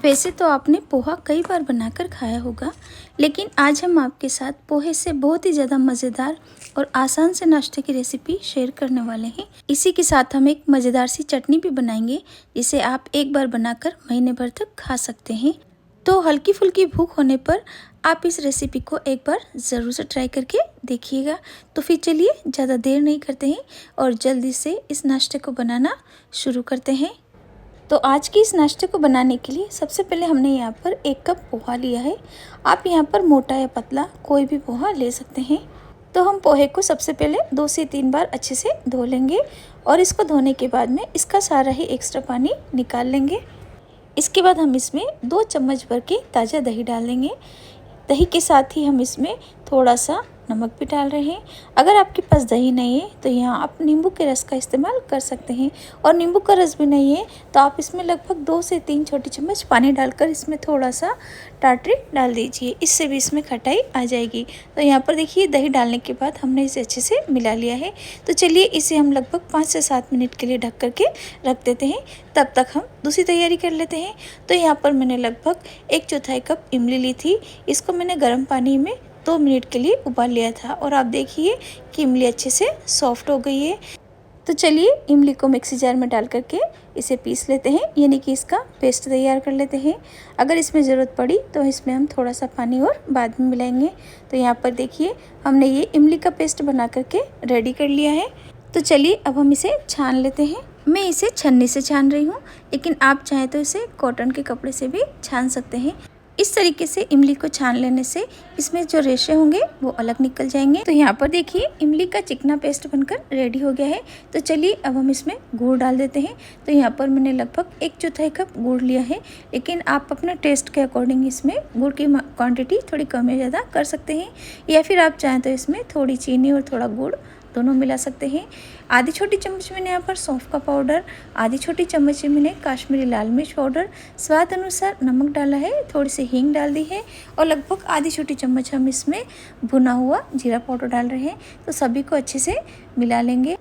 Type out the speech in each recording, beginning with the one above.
वैसे तो आपने पोहा कई बार बनाकर खाया होगा, लेकिन आज हम आपके साथ पोहे से बहुत ही ज़्यादा मज़ेदार और आसान से नाश्ते की रेसिपी शेयर करने वाले हैं। इसी के साथ हम एक मज़ेदार सी चटनी भी बनाएंगे, जिसे आप एक बार बनाकर महीने भर तक खा सकते हैं। तो हल्की फुल्की भूख होने पर आप इस रेसिपी को एक बार ज़रूर से ट्राई करके देखिएगा। तो फिर चलिए ज़्यादा देर नहीं करते हैं और जल्दी से इस नाश्ते को बनाना शुरू करते हैं। तो आज की इस नाश्ते को बनाने के लिए सबसे पहले हमने यहाँ पर 1 कप पोहा लिया है। आप यहाँ पर मोटा या पतला कोई भी पोहा ले सकते हैं। तो हम पोहे को सबसे पहले 2 से 3 बार अच्छे से धो लेंगे और इसको धोने के बाद में इसका सारा ही एक्स्ट्रा पानी निकाल लेंगे। इसके बाद हम इसमें 2 चम्मच भर के ताज़ा दही डाल देंगे। दही के साथ ही हम इसमें थोड़ा सा नमक भी डाल रहे हैं। अगर आपके पास दही नहीं है तो यहाँ आप नींबू के रस का इस्तेमाल कर सकते हैं, और नींबू का रस भी नहीं है तो आप इसमें लगभग 2 से 3 छोटी चम्मच पानी डालकर इसमें थोड़ा सा टाटरी डाल दीजिए, इससे भी इसमें खटाई आ जाएगी। तो यहाँ पर देखिए दही डालने के बाद हमने इसे अच्छे से मिला लिया है। तो चलिए इसे हम लगभग 5 से 7 मिनट के लिए ढक करके रख देते हैं। तब तक हम दूसरी तैयारी कर लेते हैं। तो यहाँ पर मैंने लगभग 1/4 कप इमली ली थी। इसको मैंने गर्म पानी में 2 मिनट के लिए उबाल लिया था, और आप देखिए कि इमली अच्छे से सॉफ्ट हो गई है। तो चलिए इमली को मिक्सी जार में डाल करके इसे पीस लेते हैं, यानी कि इसका पेस्ट तैयार कर लेते हैं। अगर इसमें ज़रूरत पड़ी तो इसमें हम थोड़ा सा पानी और बाद में मिलाएंगे। तो यहाँ पर देखिए हमने ये इमली का पेस्ट बना करके रेडी कर लिया है। तो चलिए अब हम इसे छान लेते हैं। मैं इसे छन्नी से छान रही हूँ, लेकिन आप चाहें तो इसे कॉटन के कपड़े से भी छान सकते हैं। इस तरीके से इमली को छान लेने से इसमें जो रेशे होंगे वो अलग निकल जाएंगे। तो यहाँ पर देखिए इमली का चिकना पेस्ट बनकर रेडी हो गया है। तो चलिए अब हम इसमें गुड़ डाल देते हैं। तो यहाँ पर मैंने लगभग 1/4 कप गुड़ लिया है, लेकिन आप अपने टेस्ट के अकॉर्डिंग इसमें गुड़ की क्वांटिटी थोड़ी कम या ज़्यादा कर सकते हैं, या फिर आप चाहें तो इसमें थोड़ी चीनी और थोड़ा गुड़ दोनों मिला सकते हैं। आधी छोटी चम्मच मैंने यहाँ पर सौंफ का पाउडर, आधी छोटी चम्मच मैंने काश्मीरी लाल मिर्च पाउडर, स्वाद अनुसार नमक डाला है, थोड़ी सी हींग डाल दी है, और लगभग आधी छोटी चम्मच हम इसमें भुना हुआ जीरा पाउडर डाल रहे हैं। तो सभी को अच्छे से मिला लेंगे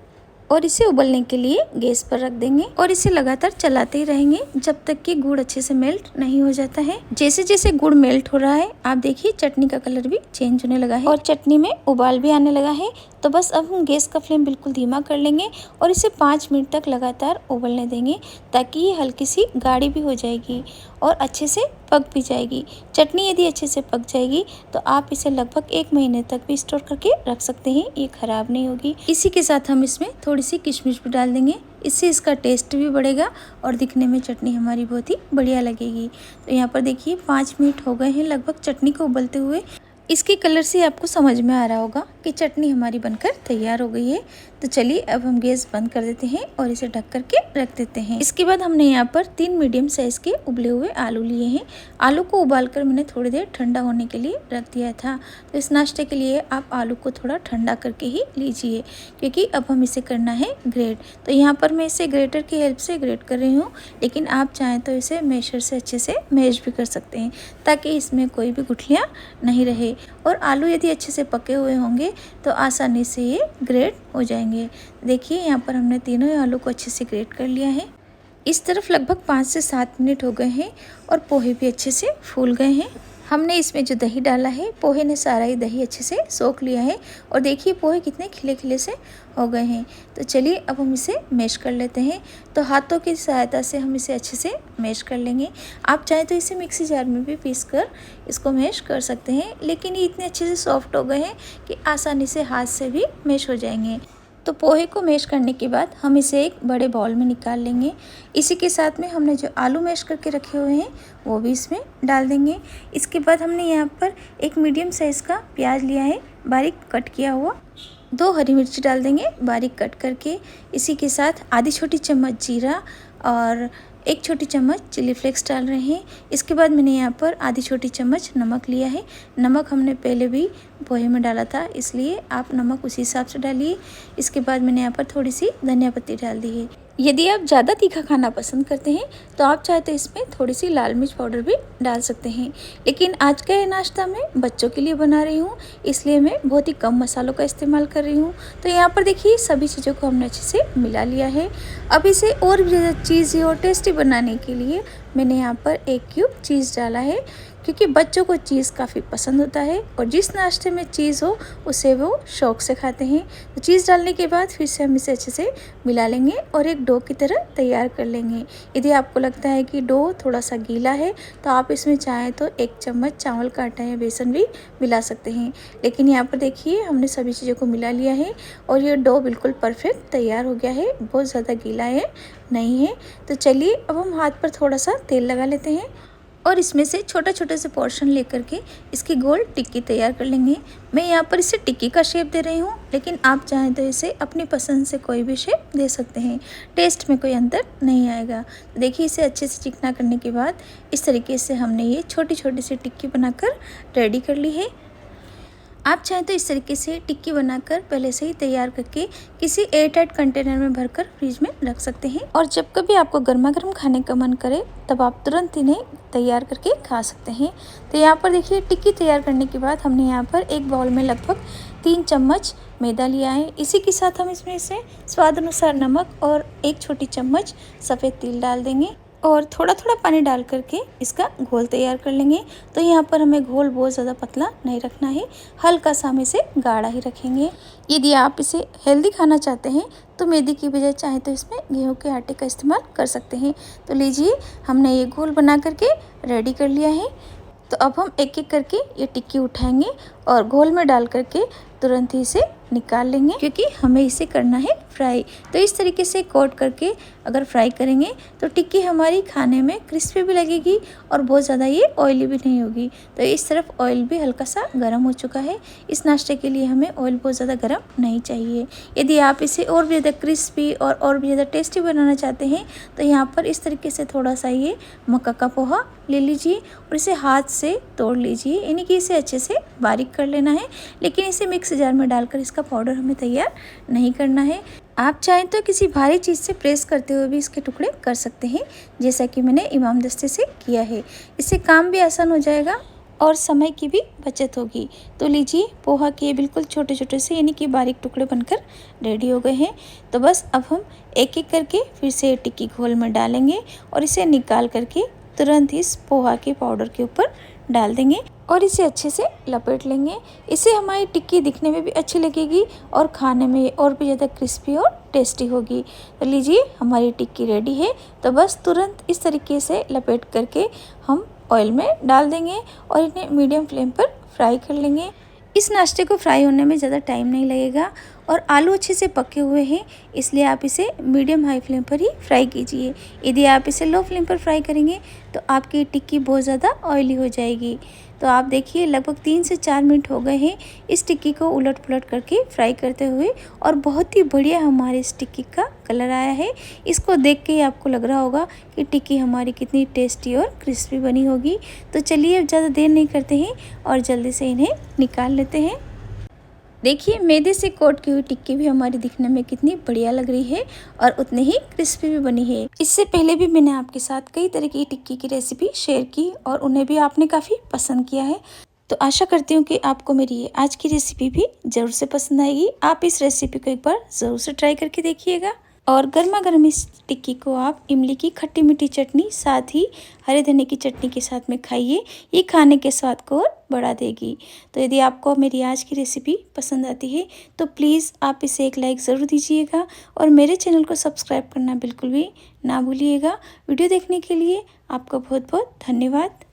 और इसे उबलने के लिए गैस पर रख देंगे, और इसे लगातार चलाते ही रहेंगे जब तक कि गुड़ अच्छे से मेल्ट नहीं हो जाता है। जैसे जैसे गुड़ मेल्ट हो रहा है आप देखिए चटनी का कलर भी चेंज होने लगा है और चटनी में उबाल भी आने लगा है। तो बस अब हम गैस का फ्लेम बिल्कुल धीमा कर लेंगे और इसे 5 मिनट तक लगातार उबलने देंगे, ताकि ये हल्की सी गाढ़ी भी हो जाएगी और अच्छे से पक भी जाएगी। चटनी यदि अच्छे से पक जाएगी तो आप इसे लगभग 1 महीने तक भी स्टोर करके रख सकते हैं, ये खराब नहीं होगी। इसी के साथ हम इसमें थोड़ी सी किशमिश भी डाल देंगे, इससे इसका टेस्ट भी बढ़ेगा और दिखने में चटनी हमारी बहुत ही बढ़िया लगेगी। तो यहाँ पर देखिए 5 मिनट हो गए हैं लगभग चटनी को उबलते हुए। इसके कलर से आपको समझ में आ रहा होगा कि चटनी हमारी बनकर तैयार हो गई है। तो चलिए अब हम गैस बंद कर देते हैं और इसे ढक करके रख देते हैं। इसके बाद हमने यहाँ पर 3 मीडियम साइज के उबले हुए आलू लिए हैं। आलू को उबालकर मैंने थोड़ी देर ठंडा होने के लिए रख दिया था। तो इस नाश्ते के लिए आप आलू को थोड़ा ठंडा करके ही लीजिए, क्योंकि अब हम इसे करना है ग्रेट। तो यहाँ पर मैं इसे ग्रेटर की हेल्प से ग्रेट कर रही हूँ, लेकिन आप चाहें तो इसे मैशर से अच्छे से मैश भी कर सकते हैं, ताकि इसमें कोई भी गुठलियाँ नहीं रहे। और आलू यदि अच्छे से पके हुए होंगे तो आसानी से ये ग्रेट हो जाएंगे। देखिए यहाँ पर हमने तीनों ही आलू को अच्छे से ग्रेट कर लिया है। इस तरफ लगभग 5 से 7 मिनट हो गए हैं और पोहे भी अच्छे से फूल गए हैं। हमने इसमें जो दही डाला है, पोहे ने सारा ही दही अच्छे से सोख लिया है, और देखिए पोहे कितने खिले खिले से हो गए हैं। तो चलिए अब हम इसे मैश कर लेते हैं। तो हाथों की सहायता से हम इसे अच्छे से मैश कर लेंगे। आप चाहें तो इसे मिक्सी जार में भी पीस कर इसको मैश कर सकते हैं, लेकिन ये इतने अच्छे से सॉफ्ट हो गए हैं कि आसानी से हाथ से भी मैश हो जाएंगे। तो पोहे को मैश करने के बाद हम इसे एक बड़े बाउल में निकाल लेंगे। इसी के साथ में हमने जो आलू मैश करके रखे हुए हैं वो भी इसमें डाल देंगे। इसके बाद हमने यहाँ पर एक मीडियम साइज़ का प्याज लिया है, बारीक कट किया हुआ। 2 हरी मिर्ची डाल देंगे बारीक कट करके। इसी के साथ आधी छोटी चम्मच जीरा और 1 छोटी चम्मच चिली फ्लेक्स डाल रहे हैं। इसके बाद मैंने यहाँ पर आधी छोटी चम्मच नमक लिया है। नमक हमने पहले भी पोहे में डाला था, इसलिए आप नमक उसी हिसाब से डालिए। इसके बाद मैंने यहाँ पर थोड़ी सी धनिया पत्ती डाल दी है। यदि आप ज़्यादा तीखा खाना पसंद करते हैं तो आप चाहे तो इसमें थोड़ी सी लाल मिर्च पाउडर भी डाल सकते हैं, लेकिन आज का ये नाश्ता मैं बच्चों के लिए बना रही हूँ, इसलिए मैं बहुत ही कम मसालों का इस्तेमाल कर रही हूँ। तो यहाँ पर देखिए सभी चीज़ों को हमने अच्छे से मिला लिया है। अब इसे और भी ज़्यादा चीज़ी और टेस्टी बनाने के लिए मैंने यहाँ पर 1 क्यूब चीज़ डाला है, क्योंकि बच्चों को चीज़ काफ़ी पसंद होता है और जिस नाश्ते में चीज़ हो उसे वो शौक़ से खाते हैं। तो चीज़ डालने के बाद फिर से हम इसे अच्छे से मिला लेंगे और एक डो की तरह तैयार कर लेंगे। यदि आपको लगता है कि डो थोड़ा सा गीला है तो आप इसमें चाहें तो 1 चम्मच चावल का आटा या बेसन भी मिला सकते हैं। लेकिन यहाँ पर देखिए हमने सभी चीज़ों को मिला लिया है और ये डो बिल्कुल परफेक्ट तैयार हो गया है, बहुत ज़्यादा गीला है नहीं है। तो चलिए अब हम हाथ पर थोड़ा सा तेल लगा लेते हैं और इसमें से छोटे छोटे से पोर्शन लेकर के इसकी गोल टिक्की तैयार कर लेंगे। मैं यहाँ पर इसे टिक्की का शेप दे रही हूँ, लेकिन आप चाहें तो इसे अपनी पसंद से कोई भी शेप दे सकते हैं, टेस्ट में कोई अंतर नहीं आएगा। देखिए इसे अच्छे से चिकना करने के बाद इस तरीके से हमने ये छोटी छोटी सी टिक्की बनाकर रेडी कर ली है। आप चाहें तो इस तरीके से टिक्की बनाकर पहले से ही तैयार करके किसी एयरटाइट कंटेनर में भरकर फ्रिज में रख सकते हैं और जब कभी आपको गर्मा गर्म खाने का मन करे तब आप तुरंत इन्हें तैयार करके खा सकते हैं। तो यहाँ पर देखिए टिक्की तैयार करने के बाद हमने यहाँ पर एक बाउल में लगभग 3 चम्मच मैदा लिया है। इसी के साथ हम इसमें से स्वाद अनुसार नमक और 1 छोटी चम्मच सफ़ेद तिल डाल देंगे और थोड़ा थोड़ा पानी डाल करके इसका घोल तैयार कर लेंगे। तो यहाँ पर हमें घोल बहुत ज़्यादा पतला नहीं रखना है, हल्का सा हम इसे गाढ़ा ही रखेंगे। यदि आप इसे हेल्दी खाना चाहते हैं तो मैदे की बजाय चाहे तो इसमें गेहूं के आटे का इस्तेमाल कर सकते हैं। तो लीजिए हमने ये घोल बना करके रेडी कर लिया है। तो अब हम एक एक करके ये टिक्की उठाएंगे और घोल में डाल करके तुरंत ही इसे निकाल लेंगे, क्योंकि हमें इसे करना है फ्राई। तो इस तरीके से कोट करके अगर फ्राई करेंगे तो टिक्की हमारी खाने में क्रिस्पी भी लगेगी और बहुत ज़्यादा ये ऑयली भी नहीं होगी। तो इस तरफ ऑयल भी हल्का सा गर्म हो चुका है। इस नाश्ते के लिए हमें ऑयल बहुत ज़्यादा गर्म नहीं चाहिए। यदि आप इसे और भी ज़्यादा क्रिस्पी और भी ज़्यादा टेस्टी बनाना चाहते हैं तो यहाँ पर इस तरीके से थोड़ा सा ये मक्का का पोहा ले लीजिए और इसे हाथ से तोड़ लीजिए, यानी कि इसे अच्छे से बारीक कर लेना है। लेकिन इसे मिक्स जार में डालकर इसका पाउडर हमें तैयार नहीं करना है। आप चाहें तो किसी भारी चीज़ से प्रेस करते हुए भी इसके टुकड़े कर सकते हैं, जैसा कि मैंने इमाम दस्ते से किया है। इससे काम भी आसान हो जाएगा और समय की भी बचत होगी। तो लीजिए पोहा के बिल्कुल छोटे छोटे से यानी कि बारीक टुकड़े बनकर रेडी हो गए हैं। तो बस अब हम एक एक करके फिर से टिक्की घोल में डालेंगे और इसे निकाल करके तुरंत इस पोहा के पाउडर के ऊपर डाल देंगे और इसे अच्छे से लपेट लेंगे। इससे हमारी टिक्की दिखने में भी अच्छी लगेगी और खाने में और भी ज़्यादा क्रिस्पी और टेस्टी होगी। तो लीजिए हमारी टिक्की रेडी है। तो बस तुरंत इस तरीके से लपेट करके हम ऑयल में डाल देंगे और इन्हें मीडियम फ्लेम पर फ्राई कर लेंगे। इस नाश्ते को फ्राई होने में ज़्यादा टाइम नहीं लगेगा और आलू अच्छे से पके हुए हैं, इसलिए आप इसे मीडियम हाई फ्लेम पर ही फ्राई कीजिए। यदि आप इसे लो फ्लेम पर फ्राई करेंगे तो आपकी टिक्की बहुत ज़्यादा ऑयली हो जाएगी। तो आप देखिए लगभग 3 से 4 मिनट हो गए हैं इस टिक्की को उलट पुलट करके फ्राई करते हुए और बहुत ही बढ़िया हमारे इस टिक्की का कलर आया है। इसको देख के ही आपको लग रहा होगा कि टिक्की हमारी कितनी टेस्टी और क्रिस्पी बनी होगी। तो चलिए अब ज़्यादा देर नहीं करते हैं और जल्दी से इन्हें निकाल लेते हैं। देखिए मैदे से कोट की हुई टिक्की भी हमारी दिखने में कितनी बढ़िया लग रही है और उतनी ही क्रिस्पी भी बनी है। इससे पहले भी मैंने आपके साथ कई तरह की टिक्की की रेसिपी शेयर की और उन्हें भी आपने काफ़ी पसंद किया है। तो आशा करती हूँ कि आपको मेरी ये आज की रेसिपी भी ज़रूर से पसंद आएगी। आप इस रेसिपी को एक बार ज़रूर से ट्राई करके देखिएगा और गर्मा गर्म इस टिक्की को आप इमली की खट्टी मीठी चटनी साथ ही हरे धनिया की चटनी के साथ में खाइए। ये खाने के स्वाद को और बढ़ा देगी। तो यदि आपको मेरी आज की रेसिपी पसंद आती है तो प्लीज़ आप इसे एक लाइक ज़रूर दीजिएगा और मेरे चैनल को सब्सक्राइब करना बिल्कुल भी ना भूलिएगा। वीडियो देखने के लिए आपका बहुत बहुत धन्यवाद।